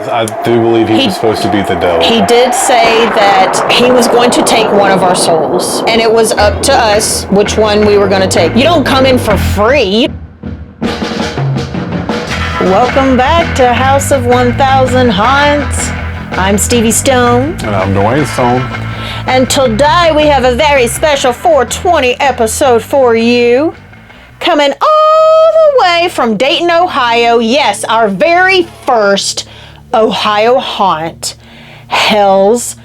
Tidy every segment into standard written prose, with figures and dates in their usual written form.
I do believe he was supposed to be the devil. He did say that he was going to take one of our souls, and it was up to us which one we were going to take. You don't come in for free. Welcome back to House of 1000 Haunts. I'm Stevie Stone. And I'm Dwayne Stone. And today we have a very special 420 episode for you. Coming all the way from Dayton, Ohio. Yes, our very first Ohio haunt, Hell's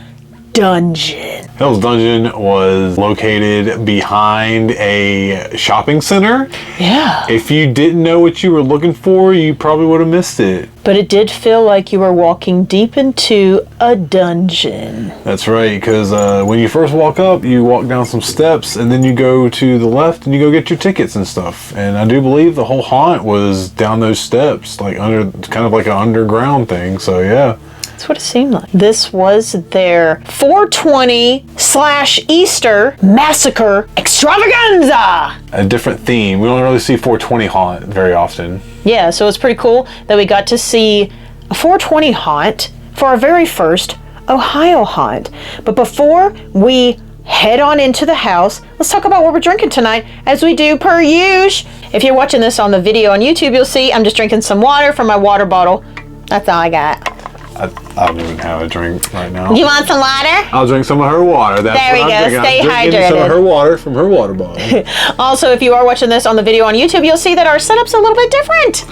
Dungeon. Hell's Dungeon was located behind a shopping center. Yeah. If you didn't know what you were looking for, you probably would have missed it. But it did feel like you were walking deep into a dungeon. That's right, because when you first walk up, you walk down some steps, and then you go to the left, and you go get your tickets and stuff. And I do believe the whole haunt was down those steps, like under, kind of like an underground thing. So yeah. That's what it seemed like. This was their 420/Easter Massacre Extravaganza. A different theme. We don't really see 420 haunt very often. Yeah, so it's pretty cool that we got to see a 420 haunt for our very first Ohio haunt. But before we head on into the house, let's talk about what we're drinking tonight, as we do per usual. If you're watching this on the video on YouTube, you'll see I'm just drinking some water from my water bottle. That's all I got. I don't even have a drink right now. You want some water? I'll drink some of her water. That's there we what I'm go. drinking. Stay I'm drinking hydrated. some of her water from her water bottle. Also, if you are watching this on the video on YouTube, you'll see that our setup's a little bit different.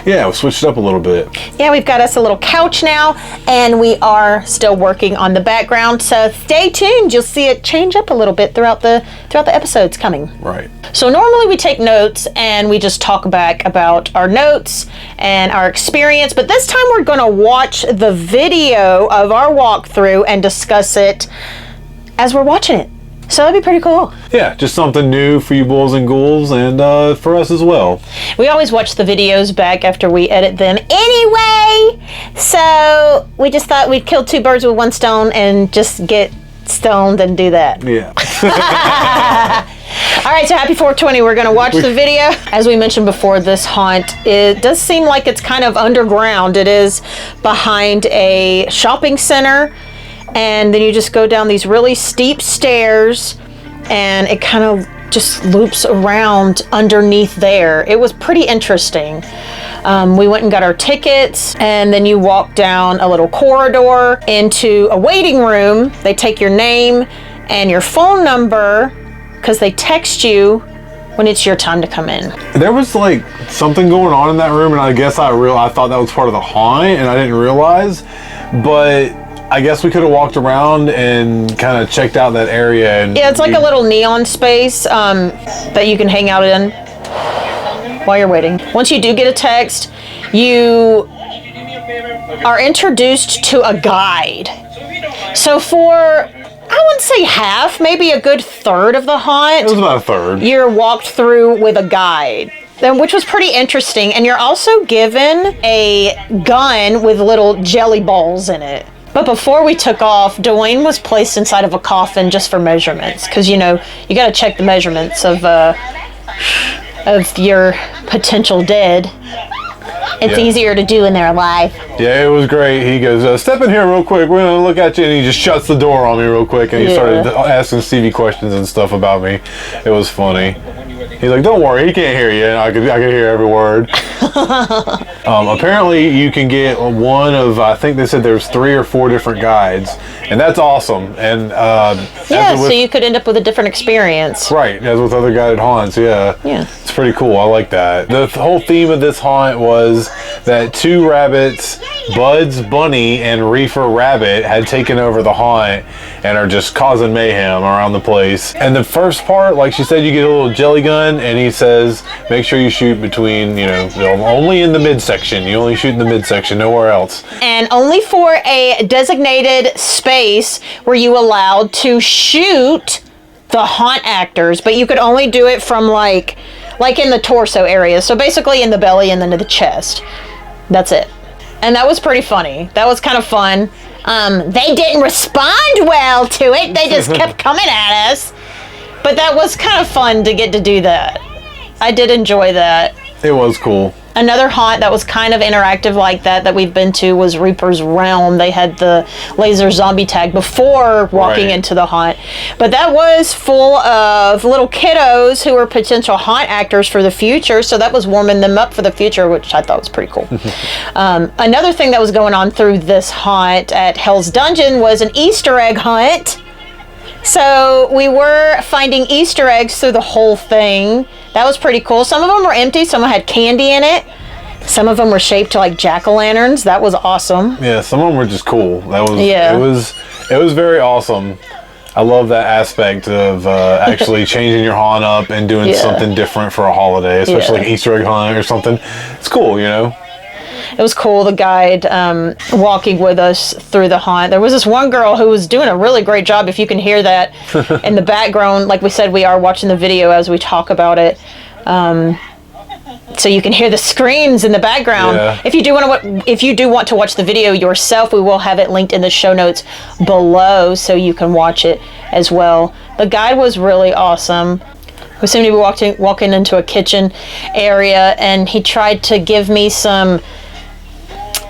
Yeah, we switched it up a little bit. Yeah, we've got us a little couch now, and we are still working on the background. So stay tuned. You'll see it change up a little bit throughout the episodes coming. Right. So normally we take notes and we just talk back about our notes and our experience, but this time we're going to watch the video of our walkthrough and discuss it as we're watching it. So that'd be pretty cool. Yeah, just something new for you bulls and ghouls, and for us as well. We always watch the videos back after we edit them anyway, so we just thought we'd kill two birds with one stone and just get stoned and do that. Yeah. All right, so happy 420. We're going to watch the video. As we mentioned before, this haunt, it does seem like it's kind of underground. It is behind a shopping center, and then you just go down these really steep stairs, and it kind of just loops around underneath there. It was pretty interesting. We went and got our tickets, and then you walk down a little corridor into a waiting room. They take your name and your phone number, because they text you when it's your time to come in. There was like something going on in that room, and I guess I thought that was part of the haunt, and I didn't realize. But I guess we could have walked around and kind of checked out that area. And yeah, it's like a little neon space that you can hang out in while you're waiting. Once you do get a text, you are introduced to a guide. So for, I wouldn't say half, maybe a good third of the haunt. It was about a third. You're walked through with a guide, which was pretty interesting. And you're also given a gun with little jelly balls in it. But before we took off, Dwayne was placed inside of a coffin just for measurements. Because, you know, you got to check the measurements of your potential dead. It's easier to do when they're alive. Yeah, it was great. He goes, step in here real quick. We're going to look at you. And he just shuts the door on me real quick. And he started asking Stevie questions and stuff about me. It was funny. He's like, don't worry, he can't hear you. And I could hear every word. Apparently, you can get one of, I think they said there's 3 or 4 different guides. And that's awesome. And yeah, so you could end up with a different experience. Right, as with other guided haunts, yeah. Yeah. It's pretty cool. I like that. The whole theme of this haunt was that 2 rabbits, Buds Bunny and Reefer Rabbit, had taken over the haunt and are just causing mayhem around the place. And the first part, like she said, you get a little jelly gun, and he says, make sure you shoot between, you know, only in the midsection. You only shoot in the midsection, nowhere else. And only for a designated space were you allowed to shoot the haunt actors, but you could only do it from like in the torso area. So basically in the belly and then to the chest. That's it. And that was pretty funny. That was kind of fun. They didn't respond well to it. They just kept coming at us. But that was kind of fun to get to do that. I did enjoy that. It was cool. Another haunt that was kind of interactive like that we've been to was Reaper's Realm. They had the laser zombie tag before walking into the haunt. But that was full of little kiddos who were potential haunt actors for the future. So that was warming them up for the future, which I thought was pretty cool. Another thing that was going on through this haunt at Hell's Dungeon was an Easter egg hunt. So we were finding Easter eggs through the whole thing. That was pretty cool. Some of them were empty. Some had candy in it. Some of them were shaped like jack-o'-lanterns. That was awesome. Yeah, some of them were just cool. That was yeah. It was very awesome. I love that aspect of actually changing your haunt up and doing something different for a holiday, especially like Easter egg hunt or something. It's cool, you know. It was cool, the guide walking with us through the haunt. There was this one girl who was doing a really great job. If you can hear that in the background, like we said, we are watching the video as we talk about it. So you can hear the screams in the background. Yeah. If you do want to watch the video yourself, we will have it linked in the show notes below so you can watch it as well. The guide was really awesome. We seemed to be walking into a kitchen area, and he tried to give me some.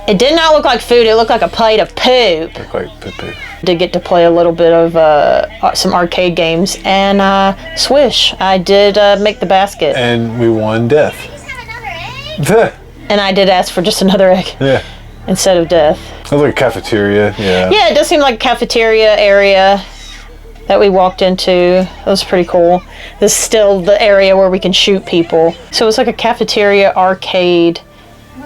It did not look like food. It looked like a plate of poop. Looked like poo-poo. Did get to play a little bit of some arcade games and Swish. I did make the basket. And we won death. And I did ask for just another egg. Yeah. Instead of death. It was like a cafeteria. Yeah. Yeah, it does seem like a cafeteria area that we walked into. That was pretty cool. This is still the area where we can shoot people. So it was like a cafeteria arcade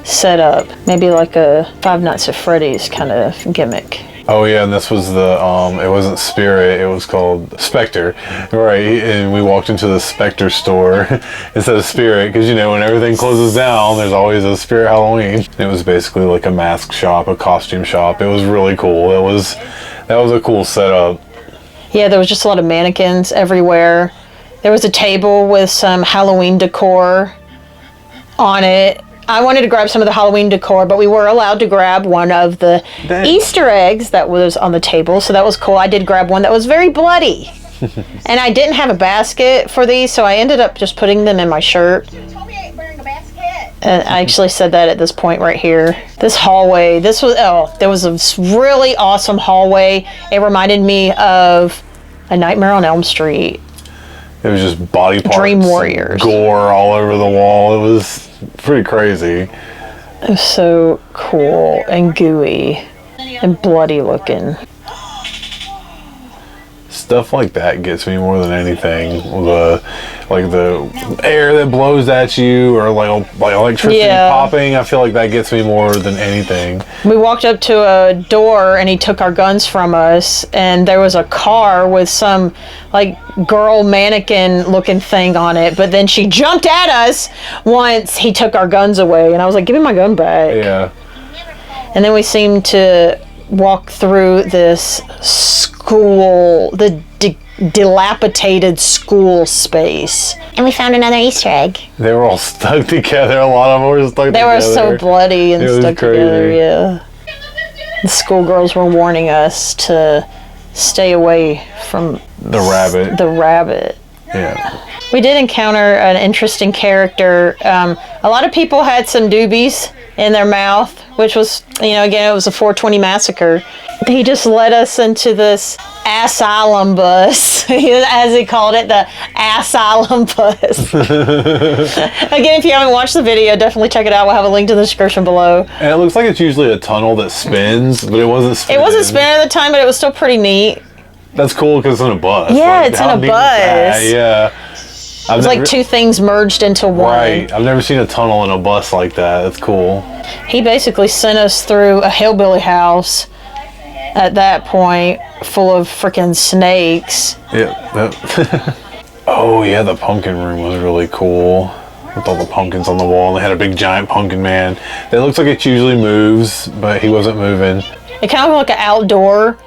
setup. Maybe like a Five Nights at Freddy's kind of gimmick. Oh yeah, and this was the, it wasn't Spirit, it was called Spectre. Right, and we walked into the Spectre store instead of Spirit, because you know, when everything closes down, there's always a Spirit Halloween. It was basically like a mask shop, a costume shop. It was really cool. That was a cool setup. Yeah, there was just a lot of mannequins everywhere. There was a table with some Halloween decor on it. I wanted to grab some of the Halloween decor, but we were allowed to grab one of the Easter eggs that was on the table, so that was cool. I did grab one that was very bloody. And I didn't have a basket for these, so I ended up just putting them in my shirt. You told me I ain't wearing a basket. And I actually said that at this point right here. This hallway, there was a really awesome hallway. It reminded me of A Nightmare on Elm Street. It was just body parts, Dream Warriors, gore all over the wall. It was pretty crazy. It was so cool and gooey and bloody looking. Stuff like that gets me more than anything. The air that blows at you, or like electricity popping. I feel like that gets me more than anything. We walked up to a door and he took our guns from us, and there was a car with some like girl mannequin looking thing on it, but then she jumped at us once he took our guns away, and I was like, give me my gun back. Yeah. And then we seemed to walk through this school, the dilapidated school space. And we found another Easter egg. They were all stuck together. A lot of them were stuck together. They were so bloody and stuck together, yeah. The schoolgirls were warning us to stay away from the rabbit. The rabbit. Yeah. We did encounter an interesting character. A lot of people had some doobies in their mouth, which was, again, it was a 420 massacre. He just led us into this asylum bus, as he called it, the asylum bus. Again, if you haven't watched the video, definitely check it out. We'll have a link to the description below. And it looks like it's usually a tunnel that spins, but it wasn't spinning. It wasn't spinning at the time, but it was still pretty neat. That's cool because it's in a bus. Yeah, it's in a bus. Yeah. It's like two things merged into one. Right. I've never seen a tunnel in a bus like that. That's cool. He basically sent us through a hillbilly house at that point, full of freaking snakes. Yeah. Oh, yeah, the pumpkin room was really cool. With all the pumpkins on the wall. And they had a big giant pumpkin man. That looks like it usually moves, but he wasn't moving. It kind of looked like an outdoor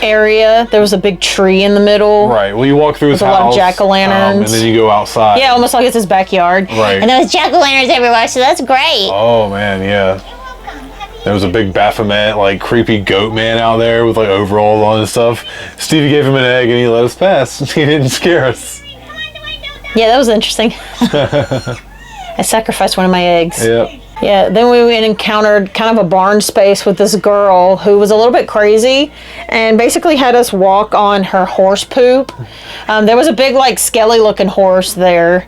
area. There was a big tree in the middle. Right. Well, you walk through his house. A lot of jack-o'-lanterns. And then you go outside. Yeah, almost like it's his backyard. Right. And there was jack-o'-lanterns everywhere, so that's great. Oh, man, yeah. There was a big Baphomet, like, creepy goat man out there with, like, overalls on and stuff. Stevie gave him an egg and he let us pass. He didn't scare us. Yeah, that was interesting. I sacrificed one of my eggs. Yep. Yeah, then we encountered kind of a barn space with this girl who was a little bit crazy and basically had us walk on her horse poop. There was a big, like, skelly-looking horse there.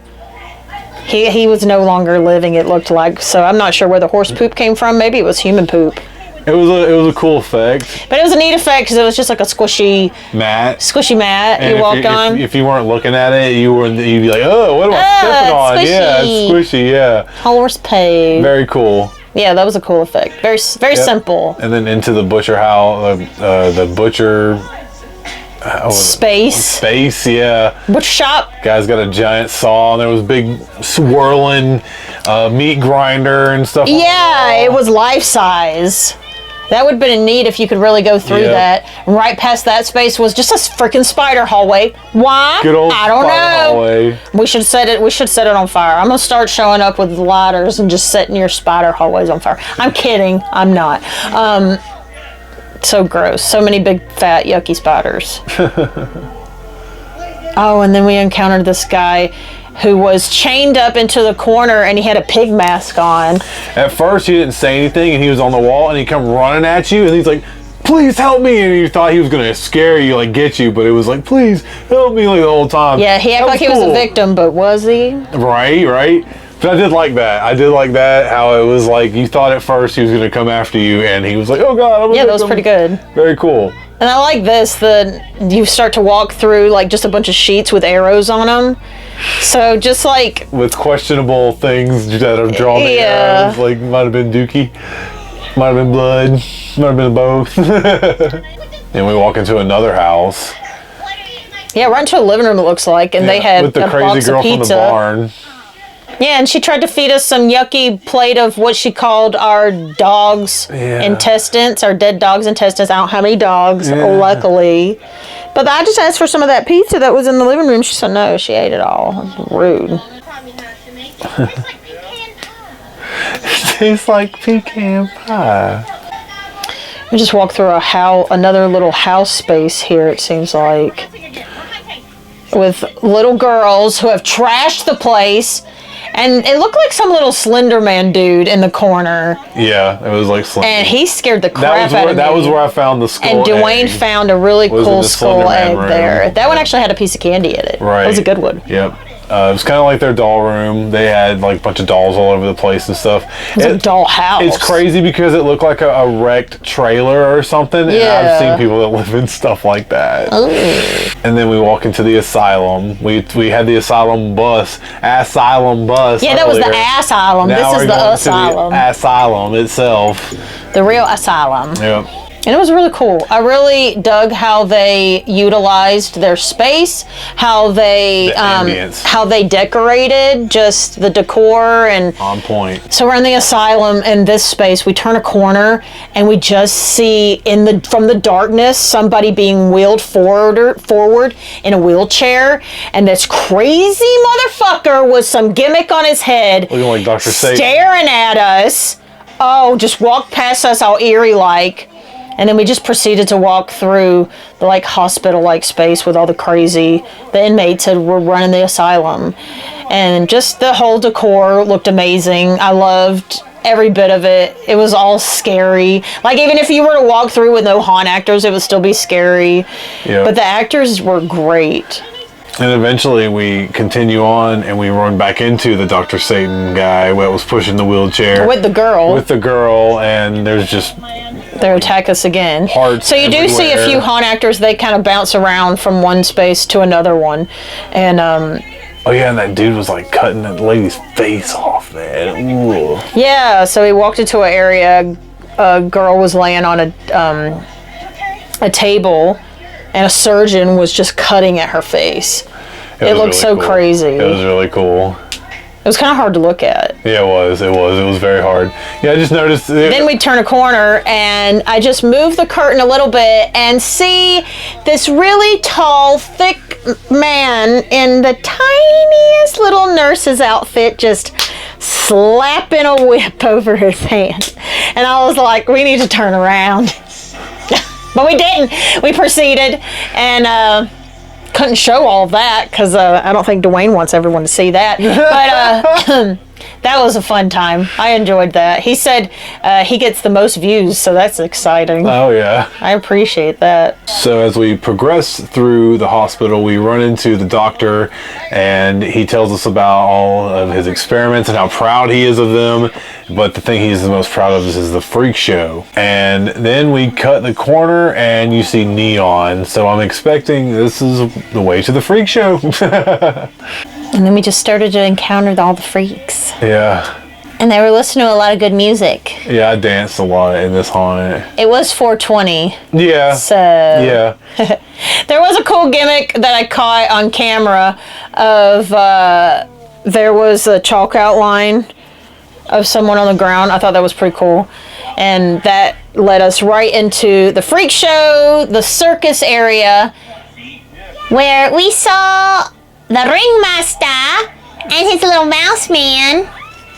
He was no longer living, it looked like, so I'm not sure where the horse poop came from. Maybe it was human poop. It was a cool effect. But it was a neat effect because it was just like a squishy mat you walked on. If you weren't looking at it, you'd be like, oh, what am I stepping on? Squishy. Yeah, it's squishy, yeah. Horse poop. Very cool. Yeah, that was a cool effect. Very simple. And then into the butcher house, the butcher... Space, yeah. Butcher shop. Guy's got a giant saw, and there was big swirling meat grinder and stuff. Yeah, it was life size. That would have been neat if you could really go through that. Right past that space was just a freaking spider hallway. Why? Good old I don't know. Hallway. We should set it on fire. I'm gonna start showing up with lighters and just setting your spider hallways on fire. I'm kidding. I'm not. So gross. So many big, fat, yucky spiders. Oh, and then we encountered this guy who was chained up into the corner and he had a pig mask on. At first, he didn't say anything, and he was on the wall, and he come running at you, and he's like, please help me, and you thought he was gonna scare you, like get you, but it was like, please help me, like the whole time. Yeah, he acted like he was a victim, but was he? Right. But I did like that. How it was like, you thought at first he was gonna come after you, and he was like, oh God, I'm a victim. That was pretty good. Very cool. And I like this, you start to walk through like just a bunch of sheets with arrows on them. So just like... with questionable things that are drawn in arrows, like might have been dookie, might have been blood, might have been both. And we walk into another house. Yeah, right into a living room it looks like, and they had with the a crazy box girl of pizza. from the barn. Yeah, and she tried to feed us some yucky plate of what she called our dog's intestines, our dead dog's intestines. I don't have any dogs, luckily. But I just asked for some of that pizza that was in the living room. She said no, she ate it all. It was rude. Tastes like pecan pie. We just walked through another little house space here, it seems like. With little girls who have trashed the place. And it looked like some little Slender Man dude in the corner. Yeah, it was like Slender. And he scared the crap out of me. That was where I found the skull. And Dwayne found a really cool skull egg room. there. That one actually had a piece of candy in it. Right. It was a good one. Yep. It was kind of like their doll room. They had like a bunch of dolls all over the place and stuff. It was a doll house. It's crazy because it looked like a wrecked trailer or something. Yeah. And I've seen people that live in stuff like that. Ooh. And then we walk into the asylum. We had the asylum bus. Yeah, that was the asylum. Now this is the asylum. The asylum itself. The real asylum. Yep. And it was really cool. I really dug how they utilized their space, how they decorated, just the decor and on point. So we're in the asylum in this space. We turn a corner and we just see from the darkness somebody being wheeled forward in a wheelchair, and this crazy motherfucker with some gimmick on his head, looking like Dr. Satan, staring at us. Oh, just walked past us all eerie like. And then we just proceeded to walk through the like hospital-like space with all the inmates that were running the asylum. And just the whole decor looked amazing. I loved every bit of it. It was all scary. Like even if you were to walk through with no haunt actors, it would still be scary. Yep. But the actors were great. And eventually we continue on and we run back into the Dr. Satan guy that was pushing the wheelchair. With the girl, and there's just... they attack us again. So you do see a few haunt actors, they kind of bounce around from one space to another one. And, oh yeah, and that dude was like cutting that lady's face off, man. Ooh. Yeah, so we walked into an area, a girl was laying on a table, and a surgeon was just cutting at her face. It looked really so cool. Crazy. It was really cool. It was kind of hard to look at. Yeah, it was. It was very hard. Yeah, I just noticed. Then we turn a corner, and I just move the curtain a little bit and see this really tall, thick man in the tiniest little nurse's outfit just slapping a whip over his hand. And I was like, we need to turn around. But we didn't. We proceeded and couldn't show all of that because I don't think Dwayne wants everyone to see that. But That was a fun time. I enjoyed that. He said he gets the most views, so that's exciting. Oh, yeah. I appreciate that. So as we progress through the hospital, we run into the doctor, and he tells us about all of his experiments and how proud he is of them. But the thing he's the most proud of is the freak show. And then we cut the corner, and you see neon. So I'm expecting this is the way to the freak show. And then we just started to encounter all the freaks. Yeah. And they were listening to a lot of good music. Yeah, I danced a lot in this haunt. It was 420. Yeah. So Yeah. there was a cool gimmick that I caught on camera of there was a chalk outline of someone on the ground. I thought that was pretty cool. And that led us right into the freak show, the circus area, Where we saw the ringmaster and his little mouse man.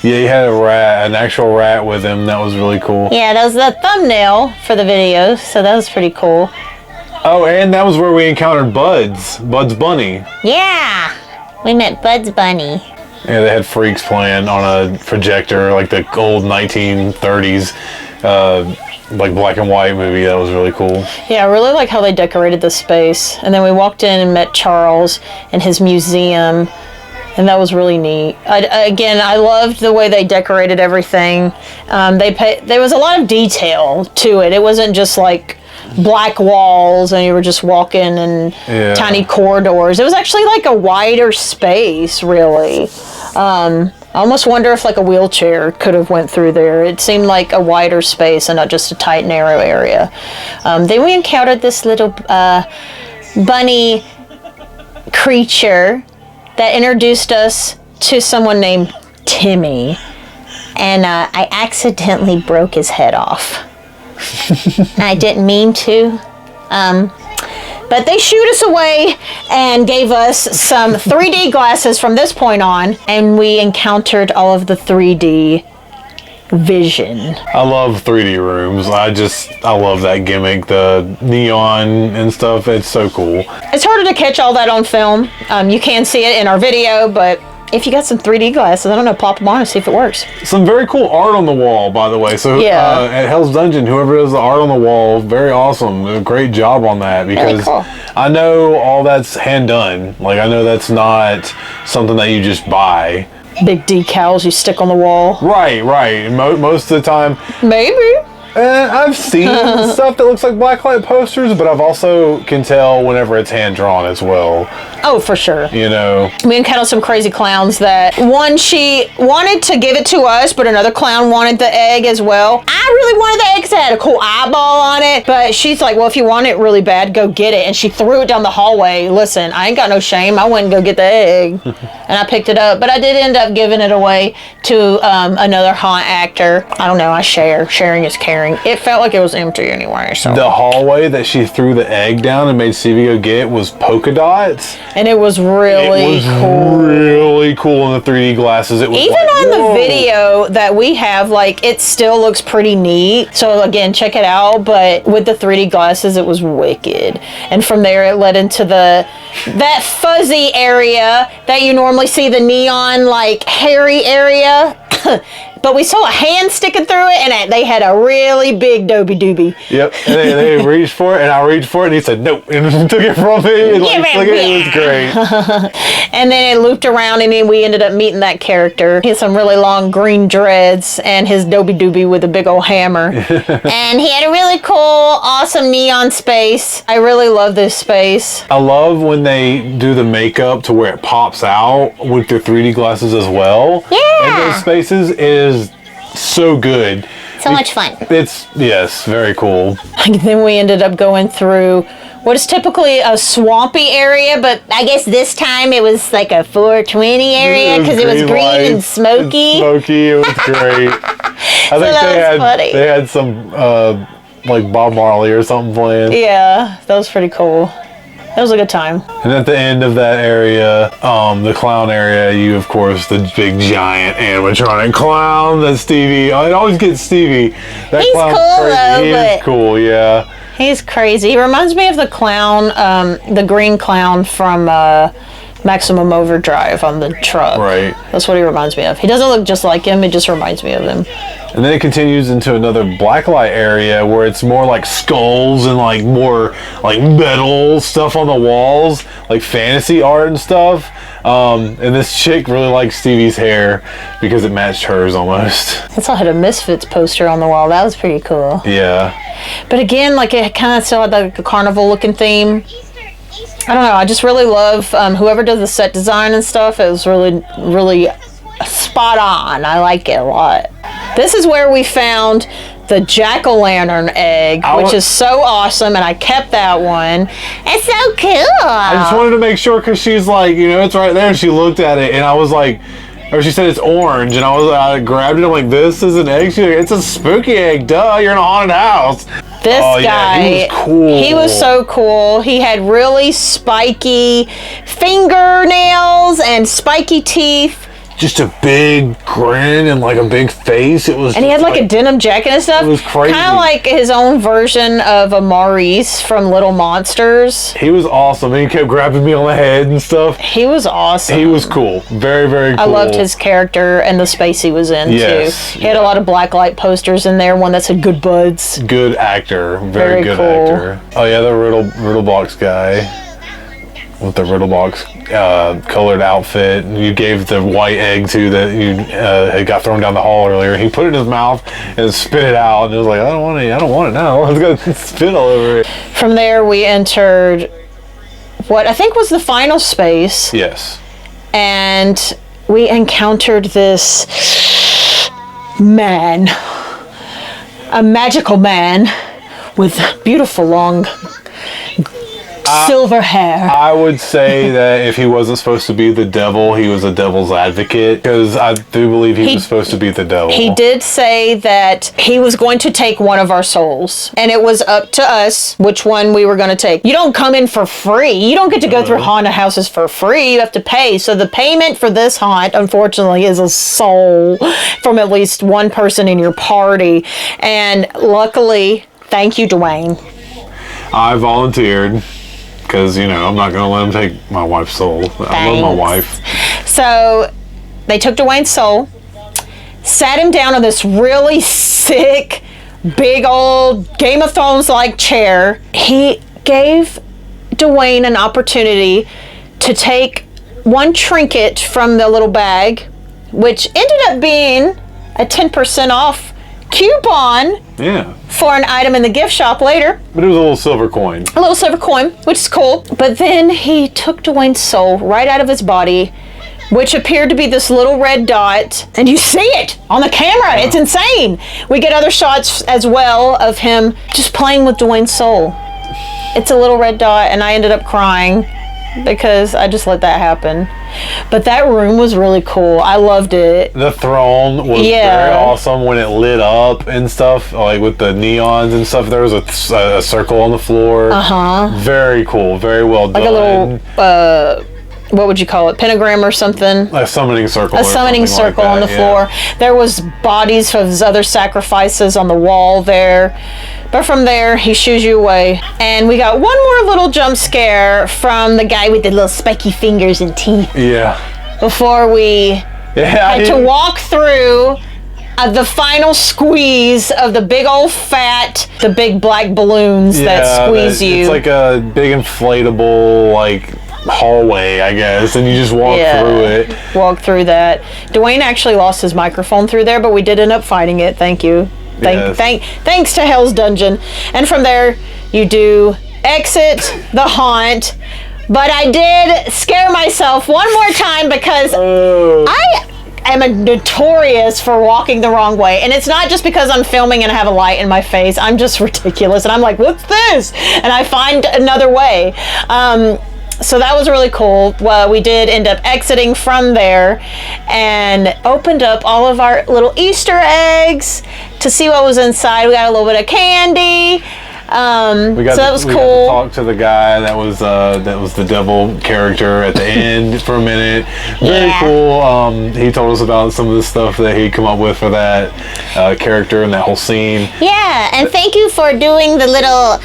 Yeah, he had a rat, an actual rat with him. That was really cool. Yeah, that was the thumbnail for the video, so that was pretty cool. Oh, and that was where we encountered Bugs Bunny. Yeah. We met Bugs Bunny. Yeah, they had freaks playing on a projector, like the old 1930s, like black and white movie. That was really cool. Yeah, I really like how they decorated the space. And then we walked in and met Charles and his museum, and that was really neat. I loved the way they decorated everything. There was a lot of detail to it. It wasn't just like black walls and you were just walking in tiny corridors. It was actually like a wider space, really. I almost wonder if like a wheelchair could have went through there. It seemed like a wider space and not just a tight, narrow area. Then we encountered this little bunny creature that introduced us to someone named Timmy. And I accidentally broke his head off. I didn't mean to. But they shooed us away and gave us some 3D glasses from this point on, and we encountered all of the 3D vision. I love 3D rooms. I love that gimmick, the neon and stuff. It's so cool. It's harder to catch all that on film. You can see it in our video, but if you got some 3D glasses, I don't know, pop them on and see if it works. Some very cool art on the wall, by the way. So at Hell's Dungeon, whoever does the art on the wall, very awesome. Great job on that, because cool. I know all that's hand done. Like, I know that's not something that you just buy. Big decals you stick on the wall. Right. Most of the time. Maybe. I've seen stuff that looks like blacklight posters, but I've also can tell whenever it's hand drawn as well. Oh, for sure. You know. We encountered some crazy clowns that one, she wanted to give it to us, but another clown wanted the egg as well. I really wanted the egg because it had a cool eyeball on it, but she's like, well, if you want it really bad, go get it. And she threw it down the hallway. Listen, I ain't got no shame. I went and go get the egg. And I picked it up, but I did end up giving it away to another haunt actor. I don't know, I share. Sharing is caring. It felt like it was empty anyway. So the hallway that she threw the egg down and made Stevie go get was polka dots. And it was really cool. Really cool in the 3D glasses. It was even like, on whoa. the video that we have, like, it still looks pretty neat. So again, check it out. But with the 3D glasses, it was wicked. And from there, it led into that fuzzy area that you normally see, the neon, like, hairy area. But we saw a hand sticking through it, and they had a really big doobie. Yep, and they reached for it, and I reached for it, and he said, nope, and took it from me. And it was great. And then it looped around, and then we ended up meeting that character. He had some really long green dreads, and his doobie with a big old hammer. And he had a really cool, awesome neon space. I really love this space. I love when they do the makeup to where it pops out with their 3D glasses as well. Yeah. And those spaces is so good. So much fun. Yes, very cool. And then we ended up going through what is typically a swampy area, but I guess this time it was like a 420 area because it was green lights and smoky. It was great. I think they had some like Bob Marley or something playing. Yeah, that was pretty cool. That was a good time. And at the end of that area, the clown area, you, of course, the big giant animatronic clown that Stevie, it always gets Stevie. That He's clown's cool, crazy. though, He is cool, yeah. He's crazy. He reminds me of the clown, the green clown from Maximum Overdrive on the truck. Right. That's what he reminds me of. He doesn't look just like him, it just reminds me of him. And then it continues into another blacklight area where it's more like skulls and like more like metal stuff on the walls, like fantasy art and stuff. And this chick really likes Stevie's hair because it matched hers almost. I saw had a Misfits poster on the wall. That was pretty cool. Yeah. But again, like it kind of still had like a carnival looking theme. I don't know. I just really love whoever does the set design and stuff. It was really, really spot on. I like it a lot. This is where we found the jack-o'-lantern egg, which is so awesome, and I kept that one. It's so cool. I just wanted to make sure because she's like, you know, it's right there. And she looked at it, and I was like, or she said it's orange, and I grabbed it. I'm like, this is an egg. She's like, it's a spooky egg. Duh, you're in a haunted house. This guy, yeah, he was cool. He was so cool. He had really spiky fingernails and spiky teeth. Just a big grin and like a big face. It was, and he had like a denim jacket and stuff. It was crazy. Kind of like his own version of a Maurice from Little Monsters. He was awesome. And he kept grabbing me on the head and stuff. He was awesome. He was cool. Very, very cool. I loved his character and the space he was in too. He had a lot of blacklight posters in there. One that said "Good Buds." Good actor. Very good cool. actor. Oh yeah, the riddle box guy with the riddle box colored outfit. You gave the white egg to that you had got thrown down the hall earlier. He put it in his mouth and spit it out, and it was like, I don't want it now. I was gonna spit all over it. From there, we entered what I think was the final space. Yes. And we encountered this man, a magical man with beautiful long silver hair. I would say that if he wasn't supposed to be the devil, he was a devil's advocate, because I do believe he was supposed to be the devil. He did say that he was going to take one of our souls, and it was up to us which one we were going to take. You don't come in for free. You don't get to go through haunted houses for free. You have to pay. So the payment for this haunt, unfortunately, is a soul from at least one person in your party. And luckily, thank you, Dwayne. I volunteered. Because, you know, I'm not going to let him take my wife's soul. I love my wife. So they took Dwayne's soul, sat him down on this really sick, big old Game of Thrones-like chair. He gave Dwayne an opportunity to take one trinket from the little bag, which ended up being a 10% off coupon. Yeah. For an item in the gift shop later. But it was a little silver coin. A little silver coin, which is cool. But then he took Dwayne's soul right out of his body, which appeared to be this little red dot. And you see it on the camera. It's insane. We get other shots as well of him just playing with Dwayne's soul. It's a little red dot, and I ended up crying because I just let that happen. But that room was really cool. I loved it. The throne was very awesome when it lit up and stuff, like with the neons and stuff. There was a circle on the floor. Very cool. Very well done. Like a little, what would you call it? Pentagram or something? A summoning circle. A summoning circle on the floor. There was bodies of his other sacrifices on the wall there. But from there, he shoos you away. And we got one more little jump scare from the guy with the little spiky fingers and teeth. Yeah. Before we had to walk through the final squeeze of the big old fat, the big black balloons that squeeze you. It's like a big inflatable, like, hallway, I guess, and you just walk through it. Walk through that. Dwayne actually lost his microphone through there, but we did end up fighting it. Thank you. Thanks to Hell's Dungeon. And from there, you do exit the haunt. But I did scare myself one more time because I am notorious for walking the wrong way. And it's not just because I'm filming and I have a light in my face. I'm just ridiculous. And I'm like, what's this? And I find another way. So that was really cool. Well, we did end up exiting from there and opened up all of our little Easter eggs to see what was inside. We got a little bit of candy. So that was cool. We got to talk to the guy that was the devil character at the end for a minute. Very cool. He told us about some of the stuff that he'd come up with for that character and that whole scene. Yeah, and thank you for doing the little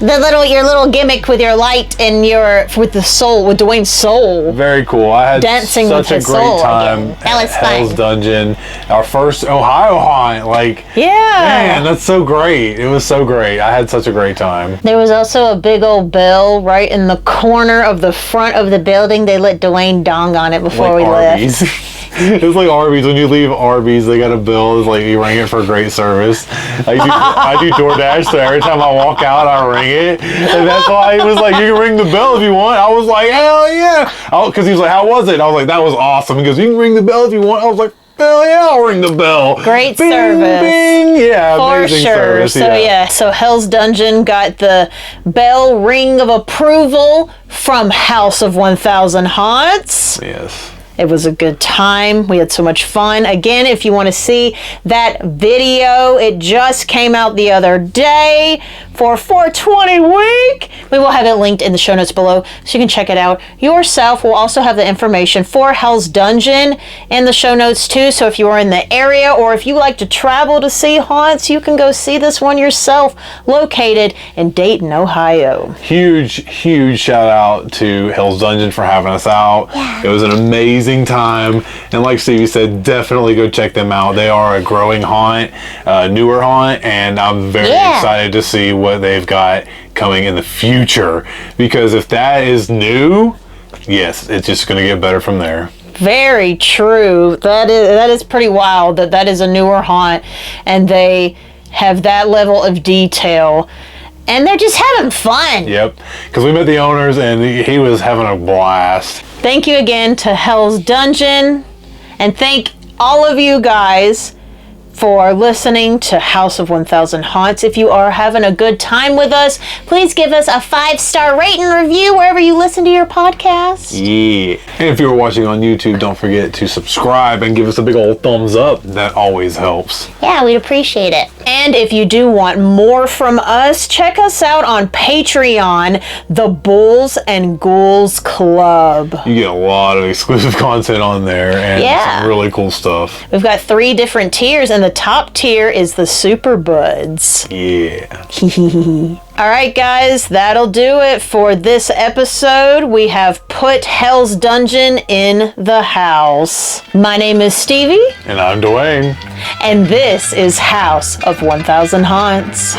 your little gimmick with your light and with Dwayne's soul. Very cool. I had dancing such with a great soul time again. That was at Hell's fun. Dungeon. Our first Ohio haunt. Like, Yeah. man, that's so great. It was so great. I had such a great time. There was also a big old bell right in the corner of the front of the building. They let Dwayne dong on it before we Arby's. left. It's like Arby's. When you leave Arby's, they got a bill. It's like you ring it for great service. I do DoorDash, so every time I walk out, I ring it. And that's why he was like, you can ring the bell if you want. I was like, hell yeah. Because he was like, how was it? I was like, that was awesome. He goes, you can ring the bell if you want. I was like, hell yeah, I'll ring the bell. Great Bing, service. Bing. Yeah, For amazing sure. service. So Hell's Dungeon got the bell ring of approval from House of 1000 Haunts. Yes. It was a good time. We had so much fun. Again, if you want to see that video, it just came out the other day for 420 week. We will have it linked in the show notes below so you can check it out yourself. We'll also have the information for Hell's Dungeon in the show notes too. So if you are in the area or if you like to travel to see haunts, you can go see this one yourself, located in Dayton, Ohio. Huge shout out to Hell's Dungeon for having us out. It was an amazing time, and like Stevie said, definitely go check them out. They are a growing haunt, newer haunt, and I'm very excited to see what they've got coming in the future, because if that is new, yes, it's just going to get better from there. Very true. That is pretty wild that is a newer haunt and they have that level of detail. And they're just having fun. Yep, because we met the owners and he was having a blast. Thank you again to Hell's Dungeon. And thank all of you guys for listening to House of 1000 Haunts. If you are having a good time with us, please give us a 5-star rate and review wherever you listen to your podcast. Yeah. And if you're watching on YouTube, don't forget to subscribe and give us a big old thumbs up. That always helps. Yeah, we'd appreciate it. And if you do want more from us, check us out on Patreon, the Bulls and Ghouls Club. You get a lot of exclusive content on there and some really cool stuff. We've got 3 different tiers, and the top tier is the Super Buds. Yeah. All right, guys, that'll do it for this episode. We have put Hell's Dungeon in the house. My name is Stevie. And I'm Dwayne. And this is House of 1000 Haunts.